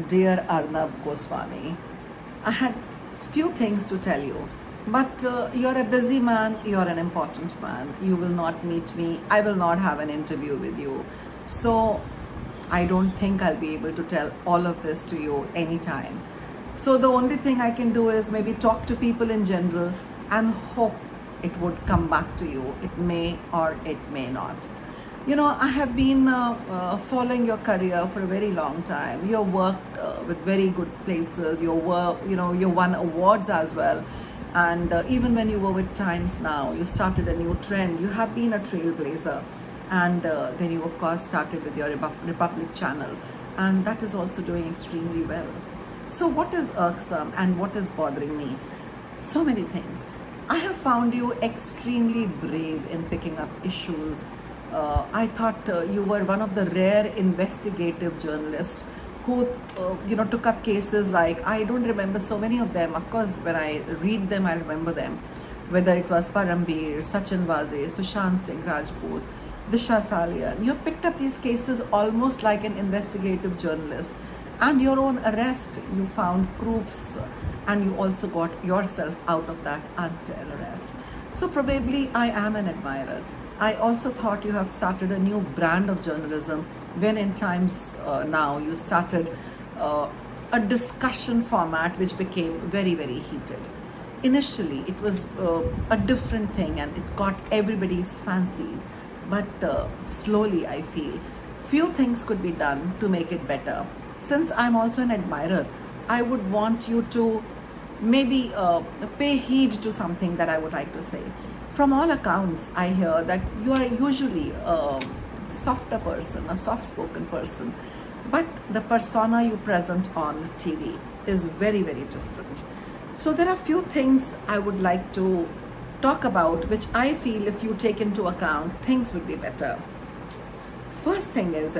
Dear Arnab Goswami, I had few things to tell you, but you're a busy man, you're an important man. You will not meet me, I will not have an interview with you. So I don't think I'll be able to tell all of this to you anytime. So the only thing I can do is maybe talk to people in general and hope it would come back to you. It may or it may not. You know, I have been following your career for a very long time. You worked with very good places. Your work, you won awards as well. And even when you were with Times Now, you started a new trend. You have been a trailblazer. And then you, of course, started with your Republic channel. And that is also doing extremely well. So what is irksome and what is bothering me? So many things. I have found you extremely brave in picking up issues. I thought you were one of the rare investigative journalists who, took up cases like, I don't remember so many of them. Of course, when I read them, I remember them. Whether it was Parambir, Sachin Vaze, Sushant Singh Rajput, Disha Salian. You picked up these cases almost like an investigative journalist. And your own arrest, you found proofs, and you also got yourself out of that unfair arrest. So probably I am an admirer. I also thought you have started a new brand of journalism when in Times Now you started a discussion format which became very, very heated. Initially, it was a different thing and it got everybody's fancy. But slowly, I feel, few things could be done to make it better. Since I'm also an admirer, I would want you to maybe pay heed to something that I would like to say. From all accounts, I hear that you are usually a softer person, a soft-spoken person, but the persona you present on TV is very, very different. So there are few things I would like to talk about, which I feel if you take into account, things would be better. First thing is,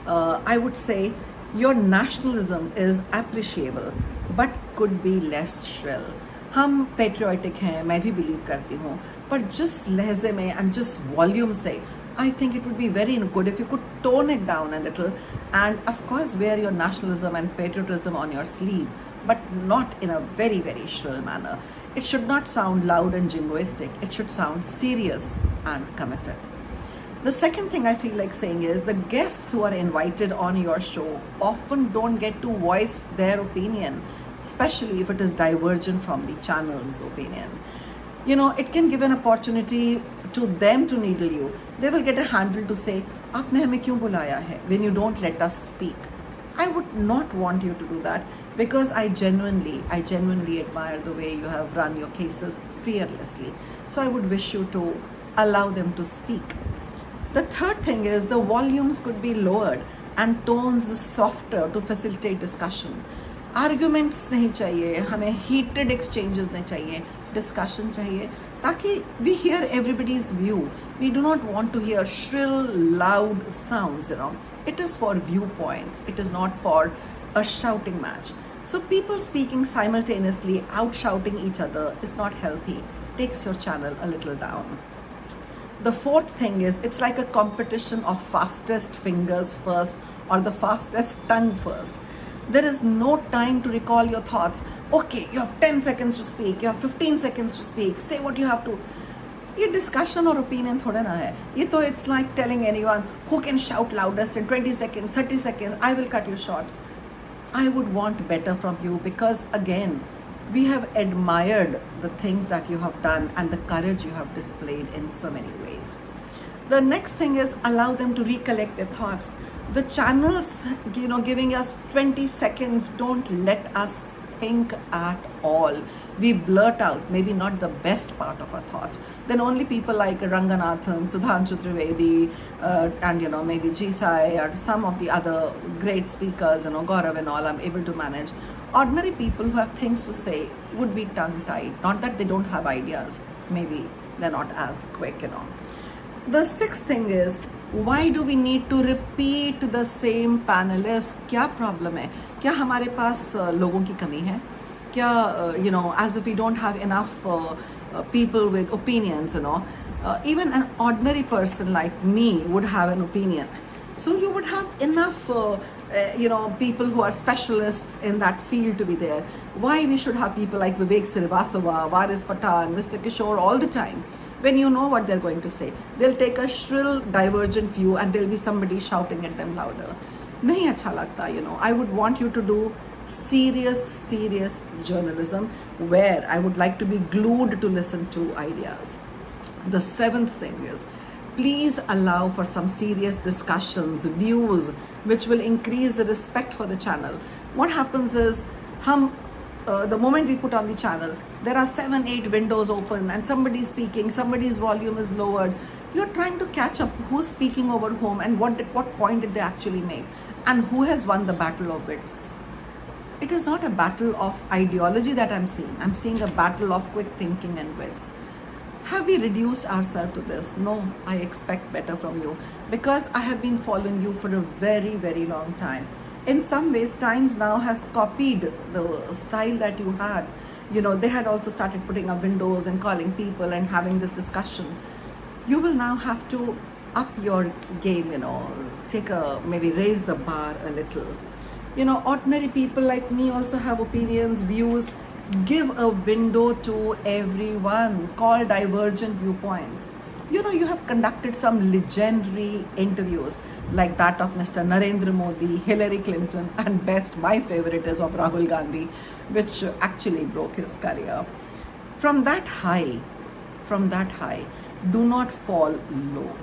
I would say your nationalism is appreciable, but could be less shrill. हम patriotic हैं, मैं भी believe करती हूँ, पर जिस लहजे में and जिस वॉल्यूम से, I think it would be very good if you could tone it down a little and of course wear your nationalism and patriotism on your sleeve, but not in a very, very shrill manner. It should not sound loud and jingoistic. It should sound serious and committed. The second thing I feel like saying is the guests who are invited on your show often don't get to voice their opinion, especially if it is divergent from the channel's opinion. It can give an opportunity to them to needle you. They will get a handle to say, "Aapne hame kyun bulaya hai?" when you don't let us speak. I would not want you to do that because I genuinely admire the way you have run your cases fearlessly. So I would wish you to allow them to speak. The third thing is the volumes could be lowered and tones softer to facilitate discussion. Arguments नहीं चाहिए, हमें heated exchanges नहीं चाहिए, discussion चाहिए, ताकि we hear everybody's view. We do not want to hear shrill, loud sounds, It is for viewpoints. It is not for a shouting match. So people speaking simultaneously, out-shouting each other is not healthy. Takes your channel a little down. The fourth thing is it's like a competition of fastest fingers first or the fastest tongue first. There is no time to recall your thoughts. Okay, you have 10 seconds to speak, you have 15 seconds to speak, say what you have to. ये discussion or opinion थोड़ा ना है. ये तो it's like telling anyone who can shout loudest in 20 seconds, 30 seconds, I will cut you short. I would want better from you because again, we have admired the things that you have done and the courage you have displayed in so many ways. The next thing is allow them to recollect their thoughts. The channels, giving us 20 seconds, don't let us think at all. We blurt out maybe not the best part of our thoughts. Then only people like Ranganathan, Sudhanshu Trivedi, and maybe Jisai or some of the other great speakers, Gaurav and all, I'm able to manage. Ordinary people who have things to say would be tongue-tied. Not that they don't have ideas. Maybe they're not as quick, The sixth thing is, why do we need to repeat the same panelists? क्या problem है? क्या हमारे पास लोगों की कमी है? क्या, as if we don't have enough people with opinions, even an ordinary person like me would have an opinion. So you would have enough people who are specialists in that field to be there. Why we should have people like Vivek Srivastava, Varis Patan, Mr. Kishore all the time? When you know what they're going to say, they'll take a shrill, divergent view, and there'll be somebody shouting at them louder. Nahi acha lagta, I would want you to do serious journalism where I would like to be glued to listen to ideas. The seventh thing is, please allow for some serious discussions, views, which will increase the respect for the channel. What happens is, the moment we put on the channel, there are 7-8 windows open and somebody's speaking, somebody's volume is lowered. You're trying to catch up who's speaking over whom and what point did they actually make, and who has won the battle of wits. It is not a battle of ideology that I'm seeing. I'm seeing a battle of quick thinking and wits. Have we reduced ourselves to this? No, I expect better from you, because I have been following you for a very long time. In some ways, Times now has copied the style that you had. They had also started putting up windows and calling people and having this discussion. You will now have to up your game, maybe raise the bar a little. Ordinary people like me also have opinions, views. Give a window to everyone. Call divergent viewpoints. You have conducted some legendary interviews like that of Mr. Narendra Modi, Hillary Clinton, and best, my favorite is of Rahul Gandhi, which actually broke his career. From that high, do not fall low.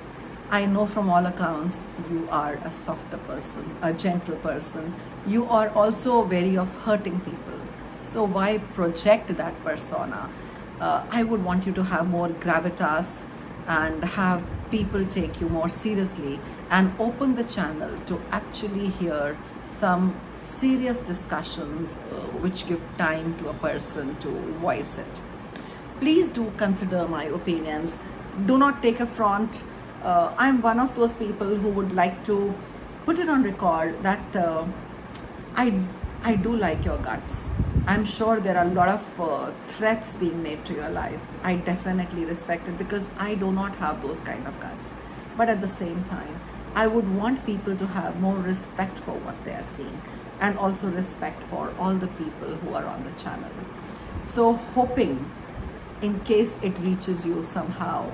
I know from all accounts you are a softer person, a gentle person. You are also wary of hurting people. So why project that persona? I would want you to have more gravitas and have people take you more seriously, and open the channel to actually hear some serious discussions which give time to a person to voice it. Please do consider my opinions. Do not take affront. I'm one of those people who would like to put it on record that I do like your guts. I'm sure there are a lot of threats being made to your life. I definitely respect it, because I do not have those kind of guts. But at the same time, I would want people to have more respect for what they are seeing, and also respect for all the people who are on the channel. So hoping, in case it reaches you somehow,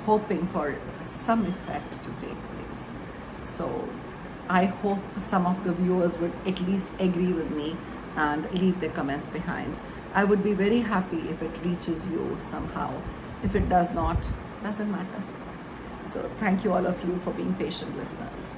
hoping for some effect to take place. So I hope some of the viewers would at least agree with me and leave their comments behind. I would be very happy if it reaches you somehow. If it does not, doesn't matter. So thank you all of you for being patient listeners.